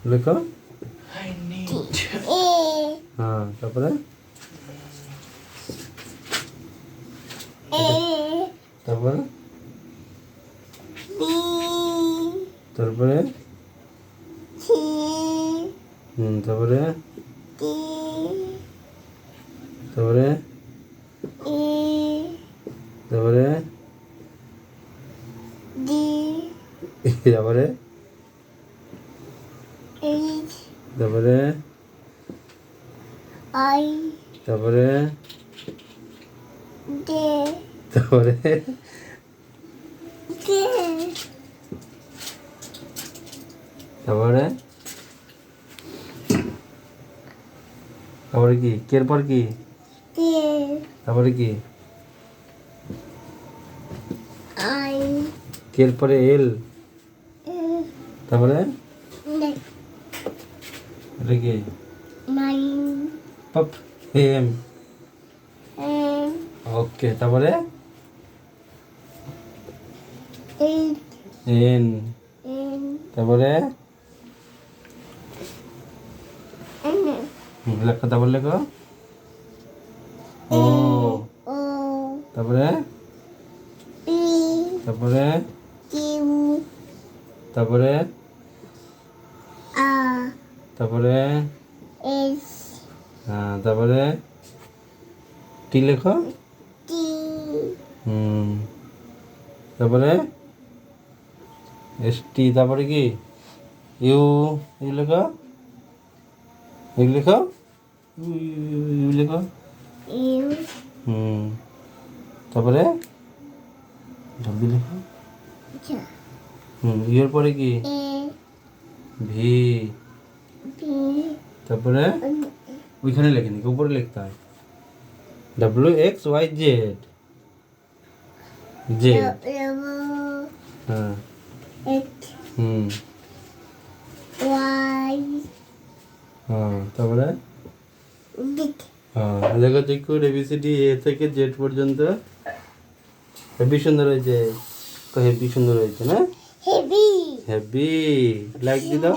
লেখো। I need. হ্যাঁ, তারপরে তারপরে তারপরে তারপরে তারপরে তারপরে তারপরে তারপরে তারপরে তারপরে তারপরে তারপরে কি কের পর কি তারপরে কি কের পরে এল তারপরে এটা কি পপ এম ওকে তারপরে এন তারপরে লেখো তারপরে লেখো ও তারপরে তারপরে তারপরে তারপরে হ্যাঁ তারপরে টি লেখো তারপরে এস টি তারপরে কি ইউ ইউ লেখো ইউ লেখো ইউ লেখো তারপরে ডব্লিউ লেখো ইউর পরে কি ভি তারপরে ওইখানে লেখেনি উপরে লিখতে হয় W X Y Z Z হ্যাঁ হ্যাঁ তারপরে হ্যাঁ দেখো চিকু এবিসিডি এ থেকে জেড পর্যন্ত হেভি সুন্দর হয়েছে হেভি সুন্দর হয়েছে না হেভি লাইক দি দাও